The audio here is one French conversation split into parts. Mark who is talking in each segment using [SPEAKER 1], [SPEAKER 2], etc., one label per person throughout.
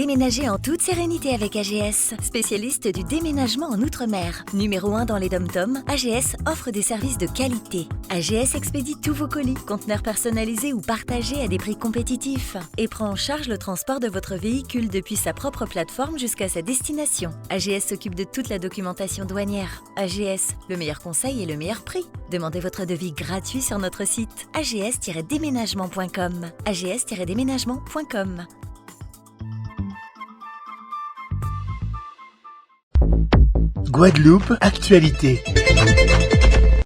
[SPEAKER 1] Déménagez en toute sérénité avec AGS, spécialiste du déménagement en Outre-mer. Numéro 1 dans les dom-toms, AGS offre des services de qualité. AGS expédie tous vos colis, conteneurs personnalisés ou partagés à des prix compétitifs et prend en charge le transport de votre véhicule depuis sa propre plateforme jusqu'à sa destination. AGS s'occupe de toute la documentation douanière. AGS, le meilleur conseil et le meilleur prix. Demandez votre devis gratuit sur notre site ags-déménagement.com. ags-déménagement.com.
[SPEAKER 2] Guadeloupe, actualité.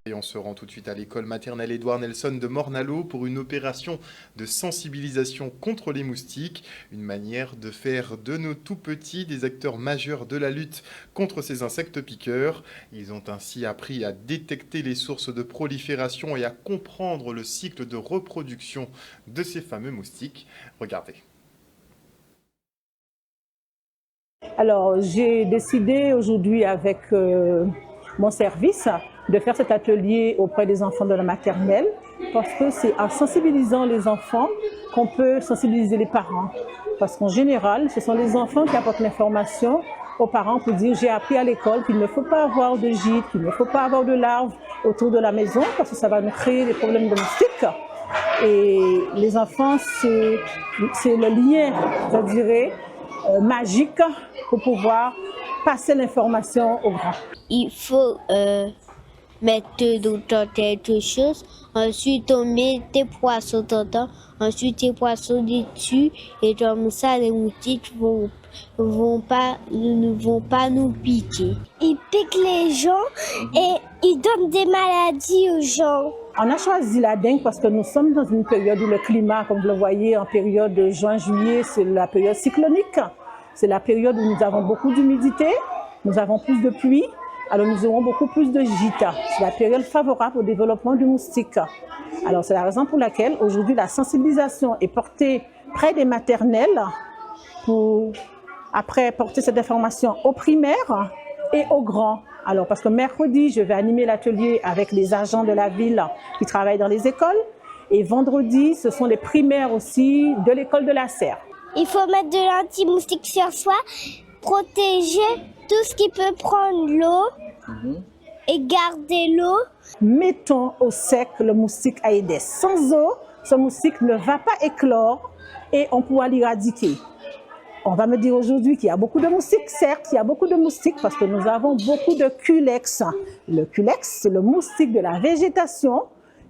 [SPEAKER 3] Et on se rend tout de suite à l'école maternelle Édouard Nelson de Morne-à-l'Eau pour une opération de sensibilisation contre les moustiques, une manière de faire de nos tout-petits des acteurs majeurs de la lutte contre ces insectes piqueurs. Ils ont ainsi appris à détecter les sources de prolifération et à comprendre le cycle de reproduction de ces fameux moustiques. Regardez.
[SPEAKER 4] Alors, j'ai décidé aujourd'hui avec mon service de faire cet atelier auprès des enfants de la maternelle parce que c'est en sensibilisant les enfants qu'on peut sensibiliser les parents. Parce qu'en général, ce sont les enfants qui apportent l'information aux parents pour dire j'ai appris à l'école qu'il ne faut pas avoir de gîte, qu'il ne faut pas avoir de larves autour de la maison parce que ça va nous créer des problèmes de moustiques. Et les enfants, c'est le lien, je dirais, magique pour pouvoir passer l'information aux grands.
[SPEAKER 5] Il faut mettre de dans quelque chose, ensuite on met des poissons dedans, ensuite les poissons dessus et comme ça les moustiques ne vont pas nous piquer.
[SPEAKER 6] Ils piquent les gens et ils donnent des maladies aux gens.
[SPEAKER 4] On a choisi la dengue parce que nous sommes dans une période où le climat, comme vous le voyez, en période de juin-juillet, c'est la période cyclonique. C'est la période où nous avons beaucoup d'humidité, nous avons plus de pluie, alors nous aurons beaucoup plus de gîtes. C'est la période favorable au développement du moustique. Alors c'est la raison pour laquelle aujourd'hui la sensibilisation est portée près des maternelles pour après porter cette information aux primaires et aux grands. Alors parce que mercredi, je vais animer l'atelier avec les agents de la ville qui travaillent dans les écoles et vendredi, ce sont les primaires aussi de l'école de la Serre.
[SPEAKER 6] Il faut mettre de l'anti-moustique sur soi, protéger tout ce qui peut prendre l'eau et garder l'eau.
[SPEAKER 4] Mettons au sec le moustique Aedes. Sans eau, ce moustique ne va pas éclore et on pourra l'éradiquer. On va me dire aujourd'hui qu'il y a beaucoup de moustiques. Certes, il y a beaucoup de moustiques parce que nous avons beaucoup de culex. Le culex, c'est le moustique de la végétation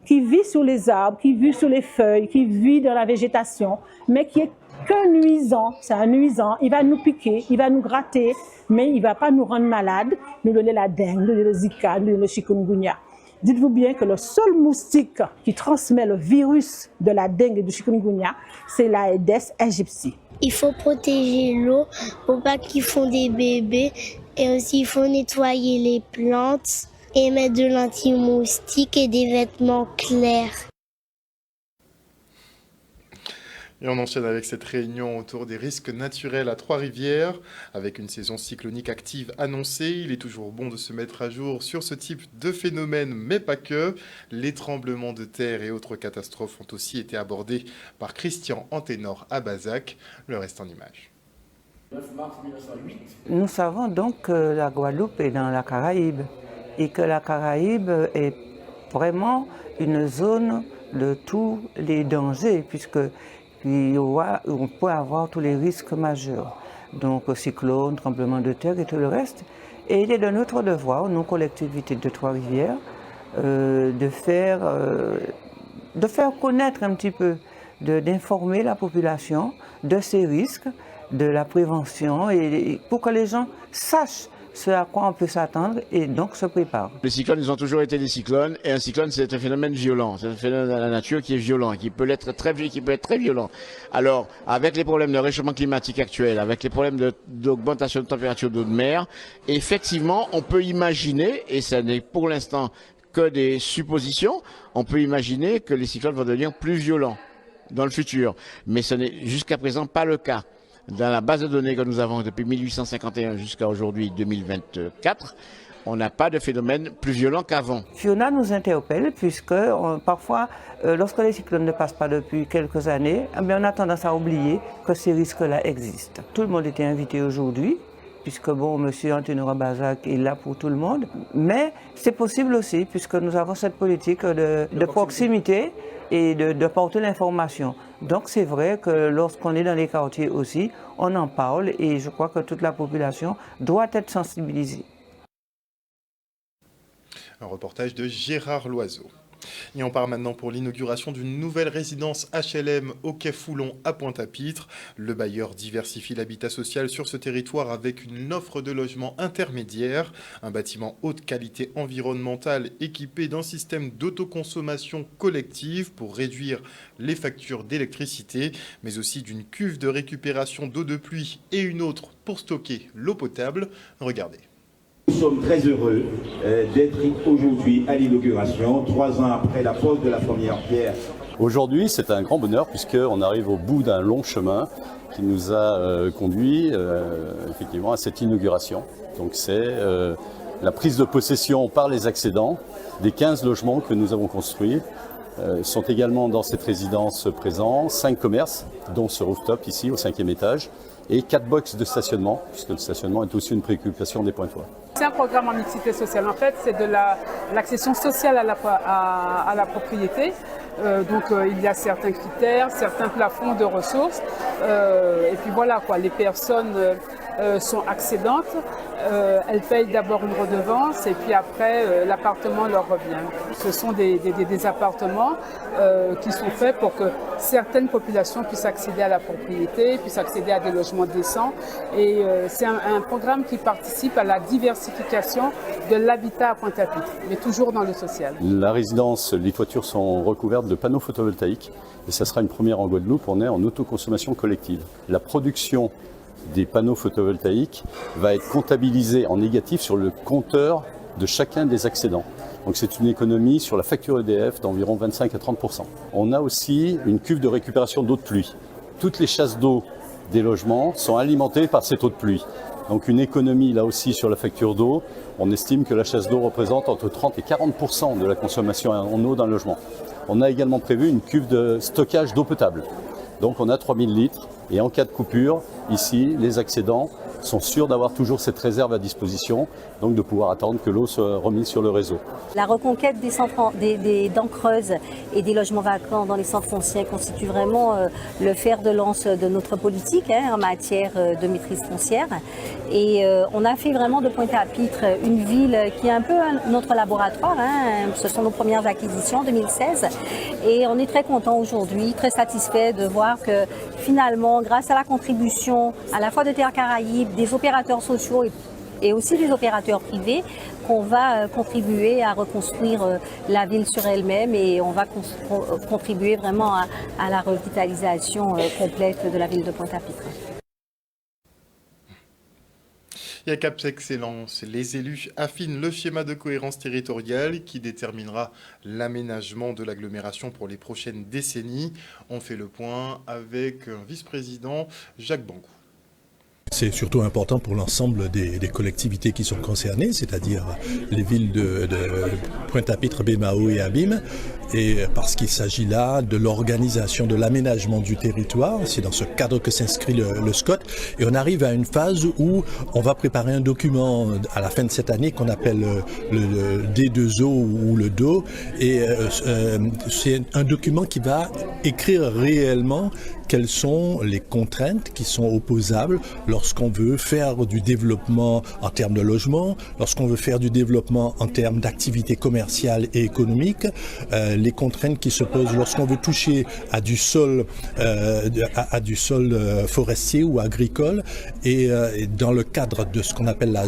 [SPEAKER 4] qui vit sur les arbres, qui vit sur les feuilles, qui vit dans la végétation, mais qui est qu'un nuisant. C'est un nuisant. Il va nous piquer, il va nous gratter, mais il ne va pas nous rendre malades, nous donner la dengue, nous donner le zika, nous donner le chikungunya. Dites-vous bien que le seul moustique qui transmet le virus de la dengue et du chikungunya, c'est l'Aedes aegypti.
[SPEAKER 5] Il faut protéger l'eau pour pas qu'ils font des bébés et aussi il faut nettoyer les plantes et mettre de l'anti-moustique et des vêtements clairs.
[SPEAKER 3] Et on enchaîne avec cette réunion autour des risques naturels à Trois-Rivières. Avec une saison cyclonique active annoncée, il est toujours bon de se mettre à jour sur ce type de phénomène, mais pas que. Les tremblements de terre et autres catastrophes ont aussi été abordés par Christian Anténor à Bazac. Le reste en images.
[SPEAKER 7] 9 mars 1908.
[SPEAKER 8] Nous savons donc que la Guadeloupe est dans la Caraïbe et que la Caraïbe est vraiment une zone de tous les dangers puisque on peut avoir tous les risques majeurs, donc cyclone, tremblement de terre et tout le reste. Et il est de notre devoir, nos collectivités de Trois-Rivières, de faire connaître un petit peu, d'informer la population de ces risques, de la prévention, et pour que les gens sachent ce à quoi on peut s'attendre et donc se préparent.
[SPEAKER 7] Les cyclones, ils ont toujours été des cyclones, et un cyclone, c'est un phénomène violent. C'est un phénomène de la nature qui est violent, qui peut être très violent. Alors, avec les problèmes de réchauffement climatique actuel, avec les problèmes d'augmentation de température d'eau de mer, effectivement, on peut imaginer, et ça n'est pour l'instant que des suppositions, on peut imaginer que les cyclones vont devenir plus violents dans le futur. Mais ce n'est jusqu'à présent pas le cas. Dans la base de données que nous avons depuis 1851 jusqu'à aujourd'hui 2024, on n'a pas de phénomène plus violent qu'avant.
[SPEAKER 8] Fiona nous interpelle puisque parfois, lorsque les cyclones ne passent pas depuis quelques années, on a tendance à oublier que ces risques-là existent. Tout le monde était invité aujourd'hui, puisque bon, M. Anthony Rabazac est là pour tout le monde, mais c'est possible aussi puisque nous avons cette politique de proximité et de porter l'information. Donc c'est vrai que lorsqu'on est dans les quartiers aussi, on en parle et je crois que toute la population doit être sensibilisée.
[SPEAKER 3] Un reportage de Gérard Loiseau. Et on part maintenant pour l'inauguration d'une nouvelle résidence HLM au Quai Foulon à Pointe-à-Pitre. Le bailleur diversifie l'habitat social sur ce territoire avec une offre de logement intermédiaire. Un bâtiment haute qualité environnementale équipé d'un système d'autoconsommation collective pour réduire les factures d'électricité, mais aussi d'une cuve de récupération d'eau de pluie et une autre pour stocker l'eau potable. Regardez.
[SPEAKER 2] Nous sommes très heureux d'être aujourd'hui à l'inauguration, 3 ans après la pose de la première pierre.
[SPEAKER 9] Aujourd'hui, c'est un grand bonheur puisqu'on arrive au bout d'un long chemin qui nous a conduit effectivement à cette inauguration. Donc c'est la prise de possession par les accédants des 15 logements que nous avons construits. Sont également dans cette résidence présents 5 commerces, dont ce rooftop ici au 5e étage, et 4 boxes de stationnement, puisque le stationnement est aussi une préoccupation des Pointois.
[SPEAKER 10] C'est un programme en mixité sociale. En fait, c'est de l'accession sociale à la propriété. Donc il y a certains critères, certains plafonds de ressources. Et puis voilà, quoi, les personnes sont accédantes. Elles payent d'abord une redevance et puis après l'appartement leur revient. Ce sont des appartements qui sont faits pour que certaines populations puissent accéder à la propriété, puissent accéder à des logements décents. Et c'est un programme qui participe à la diversification de l'habitat à Pointe-à-Pitre, mais toujours dans le social.
[SPEAKER 9] La résidence, les toitures sont recouvertes de panneaux photovoltaïques et ça sera une première en Guadeloupe. On est en autoconsommation collective. La production des panneaux photovoltaïques va être comptabilisée en négatif sur le compteur de chacun des accédants. Donc c'est une économie sur la facture EDF d'environ 25 à 30%. On a aussi une cuve de récupération d'eau de pluie. Toutes les chasses d'eau des logements sont alimentées par cette eau de pluie. Donc une économie là aussi sur la facture d'eau. On estime que la chasse d'eau représente entre 30 et 40% de la consommation en eau d'un logement. On a également prévu une cuve de stockage d'eau potable. Donc on a 3000 litres et en cas de coupure, ici, les accédants sont sûrs d'avoir toujours cette réserve à disposition, donc de pouvoir attendre que l'eau soit remise sur le réseau.
[SPEAKER 11] La reconquête des dents creuses et des logements vacants dans les centres fonciers constitue vraiment le fer de lance de notre politique en matière de maîtrise foncière. Et on a fait vraiment de Pointe-à-Pitre une ville qui est un peu notre laboratoire. Ce sont nos premières acquisitions en 2016. Et on est très content aujourd'hui, très satisfait de voir que finalement, grâce à la contribution à la fois de Terre Caraïbes, des opérateurs sociaux et aussi des opérateurs privés, qu'on va contribuer à reconstruire la ville sur elle-même et on va contribuer vraiment à la revitalisation complète de la ville de Pointe-à-Pitre.
[SPEAKER 3] Et à Cap Excellence, les élus affinent le schéma de cohérence territoriale qui déterminera l'aménagement de l'agglomération pour les prochaines décennies. On fait le point avec un vice-président, Jacques Bangou.
[SPEAKER 12] C'est surtout important pour l'ensemble des collectivités qui sont concernées, c'est-à-dire les villes de Pointe-à-Pitre, Bémao et Abîme, et parce qu'il s'agit là de l'organisation de l'aménagement du territoire. C'est dans ce cadre que s'inscrit le SCOT, et on arrive à une phase où on va préparer un document à la fin de cette année qu'on appelle le D2O ou le DO, et c'est un document qui va écrire réellement quelles sont les contraintes qui sont opposables lorsqu'on veut faire du développement en termes de logement, lorsqu'on veut faire du développement en termes d'activités commerciales et économiques, les contraintes qui se posent lorsqu'on veut toucher à du sol, forestier ou agricole, et dans le cadre de ce qu'on appelle la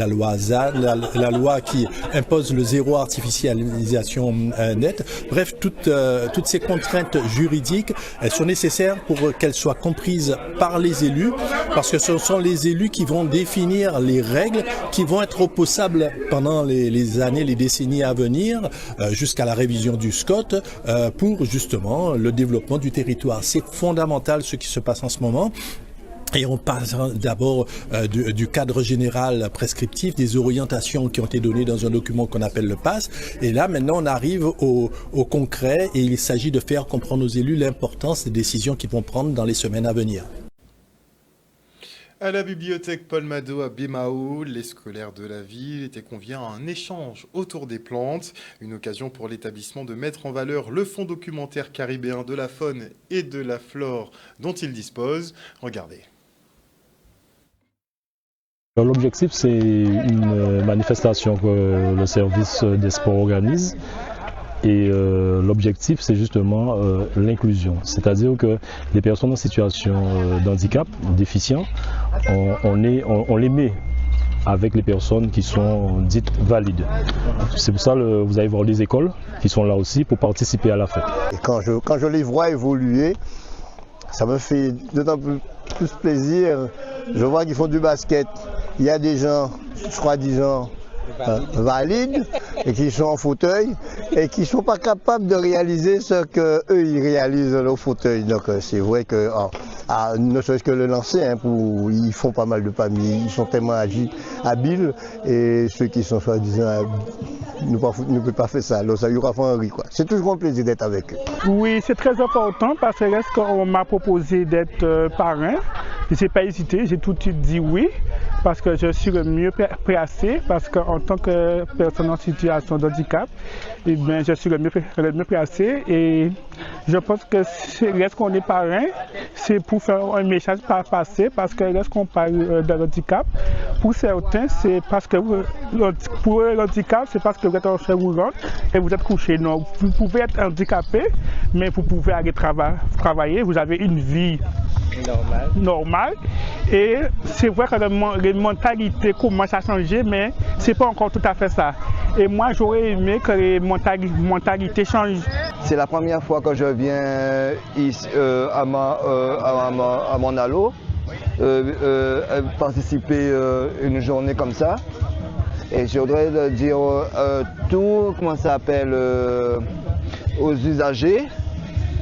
[SPEAKER 12] loi ZAN, la loi qui impose le zéro artificialisation nette. Bref, toutes ces contraintes juridiques, elles sont nécessaires pour qu'elles soient comprises par les élus, parce que ce sont les élus qui vont définir les règles qui vont être opposables pendant les années, les décennies à venir, jusqu'à la révision du SCOT, pour justement le développement du territoire. C'est fondamental ce qui se passe en ce moment. Et on passe d'abord du cadre général prescriptif, des orientations qui ont été données dans un document qu'on appelle le PASS. Et là, maintenant, on arrive au concret et il s'agit de faire comprendre aux élus l'importance des décisions qu'ils vont prendre dans les semaines à venir.
[SPEAKER 3] À la bibliothèque Paul Mado à Bémao, les scolaires de la ville étaient conviés à un échange autour des plantes, une occasion pour l'établissement de mettre en valeur le fonds documentaire caribéen de la faune et de la flore dont il dispose. Regardez.
[SPEAKER 13] L'objectif, c'est une manifestation que le service des sports organise. Et l'objectif, c'est justement l'inclusion. C'est-à-dire que les personnes en situation d'handicap, déficients, on les met avec les personnes qui sont dites valides. C'est pour ça que vous allez voir les écoles qui sont là aussi pour participer à la fête.
[SPEAKER 14] Et quand je les vois évoluer, ça me fait d'autant plus plaisir. Je vois qu'ils font du basket. Il y a des gens, soi-disant, valides et qui sont en fauteuil et qui ne sont pas capables de réaliser ce qu'eux ils réalisent au fauteuil. Donc c'est vrai que ne serait-ce que le lancer, ils font pas mal de familles, ils sont tellement habiles et ceux qui sont soi-disant ne peuvent pas faire ça. Alors ça y aura fait un riz, quoi. C'est toujours un plaisir d'être avec eux.
[SPEAKER 15] Oui, c'est très important parce que lorsqu'on m'a proposé d'être parrain, je n'ai pas hésité, j'ai tout de suite dit oui parce que je suis le mieux placé, parce qu'en tant que personne en situation de handicap, eh bien, je suis le mieux placé et je pense que lorsqu'on est parrain, c'est pour faire un message passer parce que lorsqu'on parle de handicap, pour certains, c'est parce que pour l'handicap, c'est parce que vous êtes en chaise roulante et vous êtes couché. Non, vous pouvez être handicapé, mais vous pouvez aller travailler, vous avez une vie normale. Et c'est vrai que les mentalités commencent à changer, mais ce n'est pas encore tout à fait ça. Et moi, j'aurais aimé que les mentalités changent.
[SPEAKER 14] C'est la première fois que je viens ici, à mon allo, participer à une journée comme ça. Et je voudrais dire tout, comment ça s'appelle, aux usagers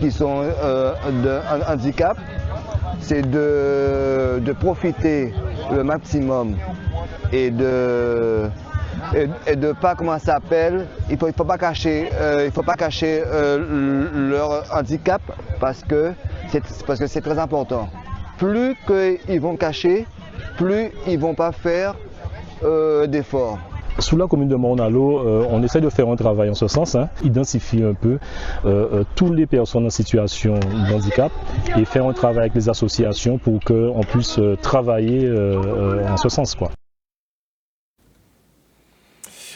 [SPEAKER 14] qui sont de handicap, c'est de profiter le maximum et de pas, comment ça s'appelle, il faut pas cacher leur handicap parce que c'est très important. Plus qu'ils vont cacher, plus ils vont pas faire d'efforts.
[SPEAKER 13] Sous la commune de Morne-à-l'Eau, on essaie de faire un travail en ce sens, identifier un peu toutes les personnes en situation de handicap et faire un travail avec les associations pour qu'on puisse travailler en ce sens, quoi.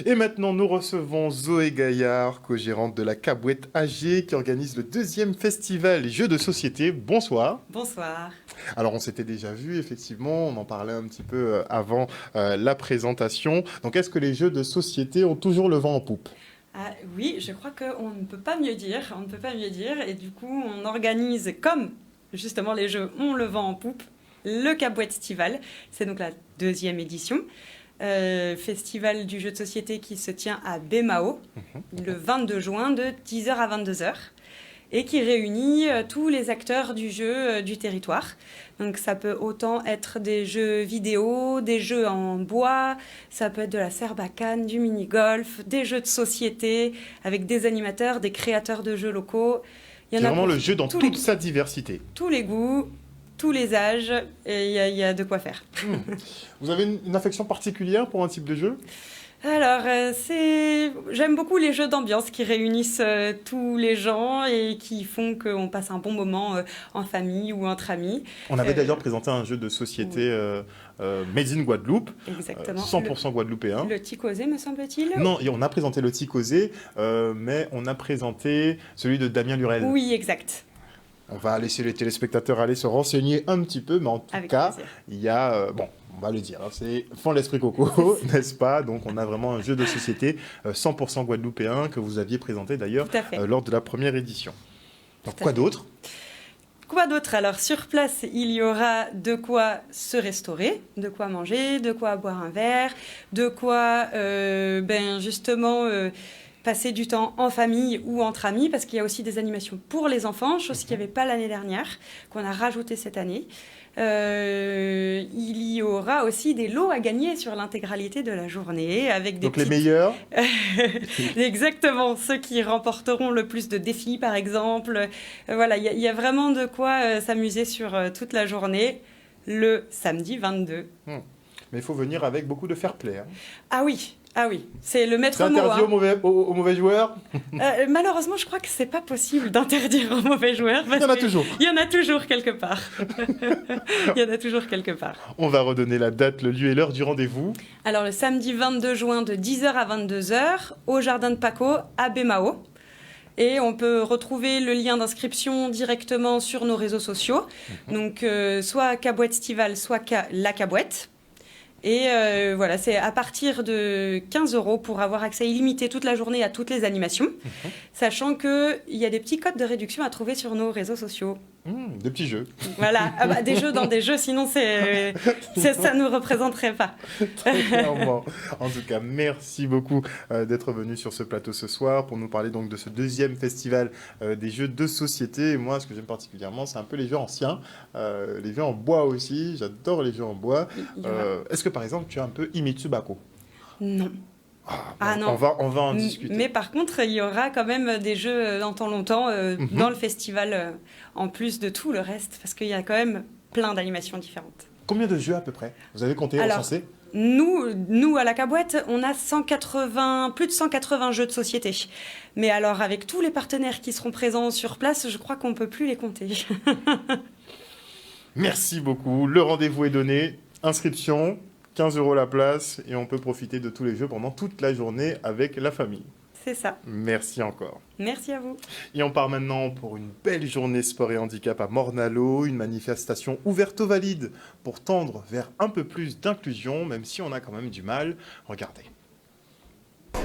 [SPEAKER 3] Et maintenant, nous recevons Zoé Gaillard, co-gérante de la Cabouette AG, qui organise le 2e festival Jeux de société. Bonsoir.
[SPEAKER 16] Bonsoir.
[SPEAKER 3] Alors, on s'était déjà vu, effectivement, on en parlait un petit peu avant la présentation. Donc, est-ce que les jeux de société ont toujours le vent en poupe ?
[SPEAKER 16] Oui, je crois qu'on ne peut pas mieux dire. On ne peut pas mieux dire. Et du coup, on organise, comme justement les jeux ont le vent en poupe, le Cabouette Estival. C'est donc la 2e édition. Festival du jeu de société qui se tient à Bémao le 22 juin de 10h à 22h et qui réunit tous les acteurs du jeu du territoire. Donc ça peut autant être des jeux vidéo, des jeux en bois, ça peut être de la serbacane, du mini-golf, des jeux de société avec des animateurs, des créateurs de jeux locaux.
[SPEAKER 3] C'est vraiment le jeu dans toute sa diversité.
[SPEAKER 16] Tous les goûts, tous les âges, et il y a de quoi faire.
[SPEAKER 3] Vous avez une affection particulière pour un type de jeu ?
[SPEAKER 16] Alors, j'aime beaucoup les jeux d'ambiance qui réunissent tous les gens et qui font qu'on passe un bon moment en famille ou entre amis.
[SPEAKER 3] On avait d'ailleurs présenté un jeu de société Made in Guadeloupe,
[SPEAKER 16] exactement.
[SPEAKER 3] 100% guadeloupéen.
[SPEAKER 16] Le Ticosé, me semble-t-il.
[SPEAKER 3] Non, on a présenté le Ticosé, mais on a présenté celui de Damien Lurel.
[SPEAKER 16] Oui, exact.
[SPEAKER 3] On va laisser les téléspectateurs aller se renseigner un petit peu, mais en tout cas, il y a... on va le dire, c'est Fond l'esprit coco, n'est-ce pas? Donc on a vraiment un jeu de société 100% guadeloupéen que vous aviez présenté d'ailleurs lors de la première édition. Donc quoi d'autre?
[SPEAKER 16] Quoi d'autre? Alors sur place, il y aura de quoi se restaurer, de quoi manger, de quoi boire un verre, de quoi justement... passer du temps en famille ou entre amis, parce qu'il y a aussi des animations pour les enfants, chose qu'il n'y avait pas l'année dernière, qu'on a rajouté cette année. Il y aura aussi des lots à gagner sur l'intégralité de la journée. Avec des
[SPEAKER 3] Donc les meilleurs.
[SPEAKER 16] Exactement, ceux qui remporteront le plus de défis par exemple. Voilà, il y a vraiment de quoi s'amuser sur toute la journée le samedi 22.
[SPEAKER 3] Mais il faut venir avec beaucoup de fair play. Hein.
[SPEAKER 16] Ah oui, c'est le maître
[SPEAKER 3] mot. C'est interdit aux mauvais joueurs.
[SPEAKER 16] Malheureusement, je crois que c'est pas possible d'interdire aux mauvais joueurs.
[SPEAKER 3] Il y en a toujours.
[SPEAKER 16] Il y en a toujours quelque part. Il y en a toujours quelque part.
[SPEAKER 3] On va redonner la date, le lieu et l'heure du rendez-vous.
[SPEAKER 16] Alors, le samedi 22 juin de 10h à 22h au Jardin de Paco à Bémao. Et on peut retrouver le lien d'inscription directement sur nos réseaux sociaux. Donc, soit Cabouette Stival, soit La Cabouette. Et voilà, c'est à partir de 15 € pour avoir accès illimité toute la journée à toutes les animations, sachant qu'il y a des petits codes de réduction à trouver sur nos réseaux sociaux.
[SPEAKER 3] Des petits jeux.
[SPEAKER 16] Voilà, des jeux dans des jeux, sinon ça ne nous représenterait pas.
[SPEAKER 3] Très clairement. En tout cas, merci beaucoup d'être venu sur ce plateau ce soir pour nous parler donc de ce deuxième festival des jeux de société. Et moi, ce que j'aime particulièrement, c'est un peu les jeux anciens, les jeux en bois aussi. J'adore les jeux en bois. Est-ce que par exemple, tu as un peu Himitsu Bako?
[SPEAKER 16] Non. Non.
[SPEAKER 3] On va en discuter.
[SPEAKER 16] Mais par contre, il y aura quand même des jeux dans temps longtemps dans le festival, en plus de tout le reste, parce qu'il y a quand même plein d'animations différentes.
[SPEAKER 3] Combien de jeux à peu près? Vous avez compté, recensé?
[SPEAKER 16] Nous, à la Cabouette, on a plus de 180 jeux de société. Mais alors, avec tous les partenaires qui seront présents sur place, je crois qu'on ne peut plus les compter.
[SPEAKER 3] Merci beaucoup. Le rendez-vous est donné. Inscription, 15 € la place, et on peut profiter de tous les jeux pendant toute la journée avec la famille.
[SPEAKER 16] C'est ça.
[SPEAKER 3] Merci encore.
[SPEAKER 16] Merci à vous.
[SPEAKER 3] Et on part maintenant pour une belle journée sport et handicap à Morne-à-l'Eau, une manifestation ouverte aux valides pour tendre vers un peu plus d'inclusion, même si on a quand même du mal. Regardez.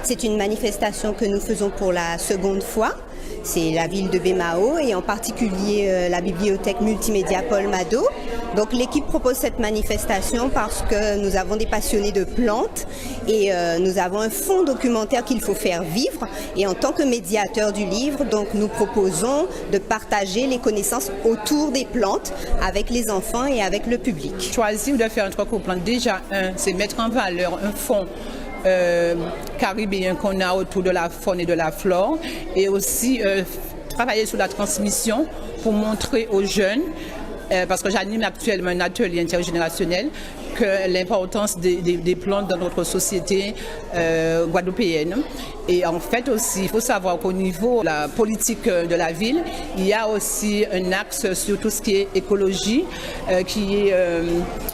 [SPEAKER 17] C'est une manifestation que nous faisons pour la seconde fois. C'est la ville de Bémao et en particulier la bibliothèque multimédia Paul Mado. Donc l'équipe propose cette manifestation parce que nous avons des passionnés de plantes et nous avons un fonds documentaire qu'il faut faire vivre. Et en tant que médiateur du livre, donc nous proposons de partager les connaissances autour des plantes avec les enfants et avec le public.
[SPEAKER 18] Choisir de faire un truc aux plantes, déjà c'est mettre en valeur un fonds caribéen qu'on a autour de la faune et de la flore et aussi travailler sur la transmission pour montrer aux jeunes, parce que j'anime actuellement un atelier intergénérationnel, que l'importance des plantes dans notre société guadeloupéenne. Et en fait aussi, il faut savoir qu'au niveau de la politique de la ville, il y a aussi un axe sur tout ce qui est écologie, qui est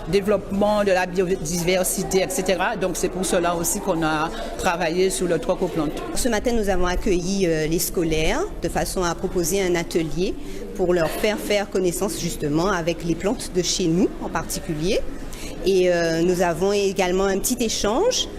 [SPEAKER 18] développement de la biodiversité, etc. Donc c'est pour cela aussi qu'on a travaillé sur le troc aux plantes.
[SPEAKER 17] Ce matin, nous avons accueilli les scolaires de façon à proposer un atelier pour leur faire connaissance justement avec les plantes de chez nous en particulier. Et nous avons également un petit échange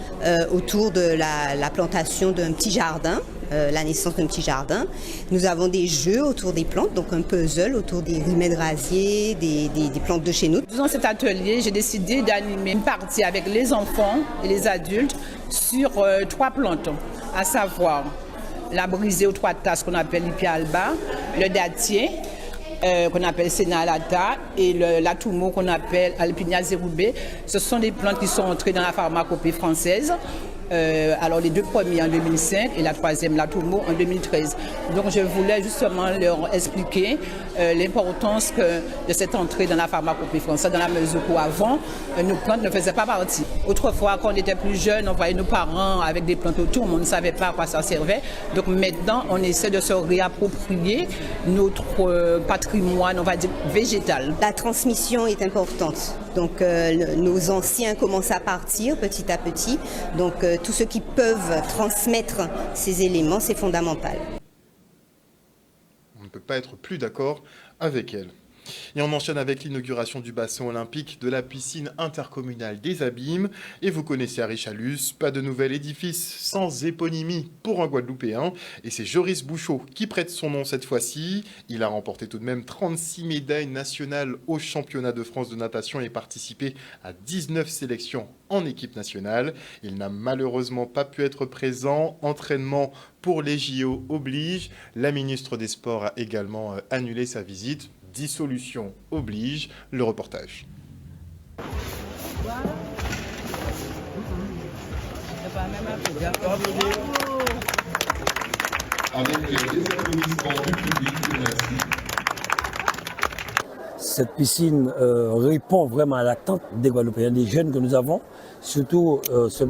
[SPEAKER 17] autour de la plantation d'un petit jardin, la naissance d'un petit jardin. Nous avons des jeux autour des plantes, donc un puzzle autour des rimets de rasier, des plantes de chez nous.
[SPEAKER 18] Dans cet atelier, j'ai décidé d'animer une partie avec les enfants et les adultes sur 3 plantes, à savoir la brisée aux 3 tasses qu'on appelle l'Ipia alba, le dattier, qu'on appelle Sénalata, et l'atoumo qu'on appelle Alpinia zerubé. Ce sont des plantes qui sont entrées dans la pharmacopée française. Alors les 2 premiers en 2005 et la 3e, l'atoumo, en 2013. Donc je voulais justement leur expliquer l'importance de cette entrée dans la pharmacopée française, dans la mesure où avant, nos plantes ne faisaient pas partie. Autrefois, quand on était plus jeune, on voyait nos parents avec des plantes autour, mais on ne savait pas à quoi ça servait. Donc maintenant, on essaie de se réapproprier notre patrimoine, on va dire, végétal.
[SPEAKER 17] La transmission est importante. Donc nos anciens commencent à partir petit à petit. Donc tous ceux qui peuvent transmettre ces éléments, c'est fondamental.
[SPEAKER 3] On ne peut pas être plus d'accord avec elle. Et on enchaîne avec l'inauguration du bassin olympique de la piscine intercommunale des Abîmes. Et vous connaissez Aréchalus, pas de nouvel édifice sans éponymie pour un Guadeloupéen. Et c'est Joris Bouchot qui prête son nom cette fois-ci. Il a remporté tout de même 36 médailles nationales au championnat de France de natation et participé à 19 sélections en équipe nationale. Il n'a malheureusement pas pu être présent. Entraînement pour les JO oblige. La ministre des Sports a également annulé sa visite. dissolution oblige. Le reportage.
[SPEAKER 19] Avec les applaudissements du public, merci.
[SPEAKER 20] Cette piscine répond vraiment à l'attente des Guadeloupéens, des jeunes que nous avons. Surtout,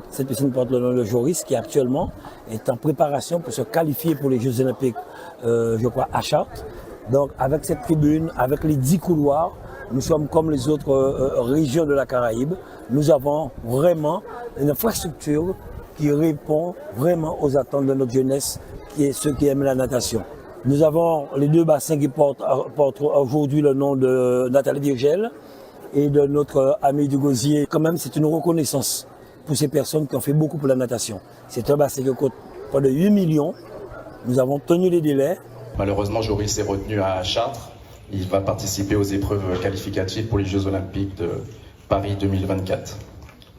[SPEAKER 20] cette piscine porte le nom de Joris, qui actuellement est en préparation pour se qualifier pour les Jeux Olympiques, je crois, à Chartres. Donc, avec cette tribune, avec les 10 couloirs, nous sommes comme les autres régions de la Caraïbe. Nous avons vraiment une infrastructure qui répond vraiment aux attentes de notre jeunesse, qui est ceux qui aiment la natation. Nous avons les 2 bassins qui portent aujourd'hui le nom de Nathalie Virgel et de notre ami du Gosier. Quand même, c'est une reconnaissance pour ces personnes qui ont fait beaucoup pour la natation. C'est un bassin qui coûte près de 8 millions. Nous avons tenu les délais.
[SPEAKER 21] Malheureusement, Joris est retenu à Chartres. Il va participer aux épreuves qualificatives pour les Jeux Olympiques de Paris 2024.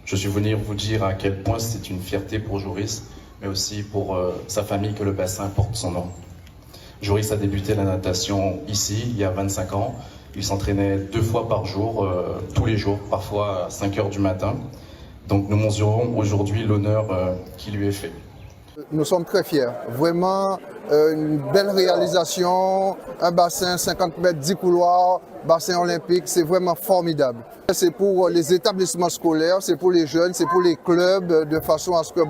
[SPEAKER 21] Je suis venu vous dire à quel point c'est une fierté pour Joris, mais aussi pour sa famille que le bassin porte son nom. Joris a débuté la natation ici, il y a 25 ans. Il s'entraînait 2 fois par jour, tous les jours, parfois à 5 heures du matin. Donc nous mesurons aujourd'hui l'honneur qui lui est fait.
[SPEAKER 22] Nous sommes très fiers. Vraiment une belle réalisation, un bassin 50 mètres, 10 couloirs, bassin olympique, c'est vraiment formidable. C'est pour les établissements scolaires, c'est pour les jeunes, c'est pour les clubs, de façon à ce que,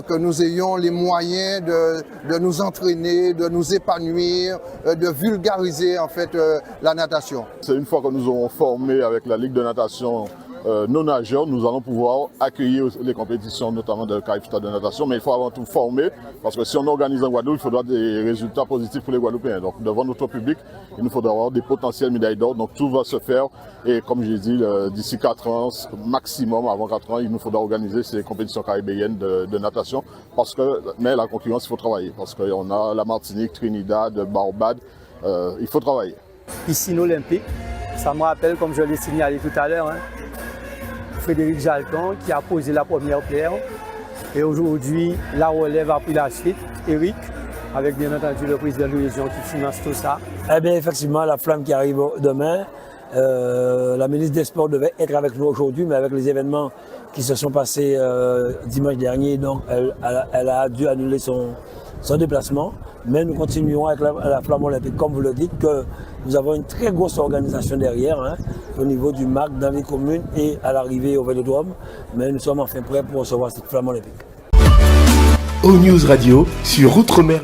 [SPEAKER 22] que nous ayons les moyens de nous entraîner, de nous épanouir, de vulgariser en fait la natation.
[SPEAKER 23] C'est une fois que nous aurons formé avec la Ligue de natation nos nageurs, nous allons pouvoir accueillir les compétitions, notamment de Caraïbes Stade de natation, mais il faut avant tout former, parce que si on organise en Guadeloupe, il faudra des résultats positifs pour les Guadeloupéens. Donc devant notre public, il nous faudra avoir des potentielles médailles d'or, donc tout va se faire, et comme j'ai dit, d'ici 4 ans, maximum, avant 4 ans, il nous faudra organiser ces compétitions caribéennes de natation, mais la concurrence, il faut travailler, parce qu'on a la Martinique, Trinidad, Barbade, il faut travailler.
[SPEAKER 24] Piscine olympique, ça me rappelle, comme je l'ai signalé tout à l'heure, Frédéric Jalton qui a posé la première pierre et aujourd'hui la relève a pris la suite, Eric, avec bien entendu le président de la région qui finance tout ça.
[SPEAKER 20] Eh bien effectivement la flamme qui arrive demain, la ministre des Sports devait être avec nous aujourd'hui, mais avec les événements qui se sont passés dimanche dernier, donc elle a dû annuler son déplacement. Mais nous continuerons avec la flamme olympique, comme vous le dites, que nous avons une très grosse organisation derrière, au niveau du MAC, dans les communes et à l'arrivée au Vélodrome. Mais nous sommes enfin prêts pour recevoir cette flamme olympique.
[SPEAKER 25] O News Radio sur Outre-mer.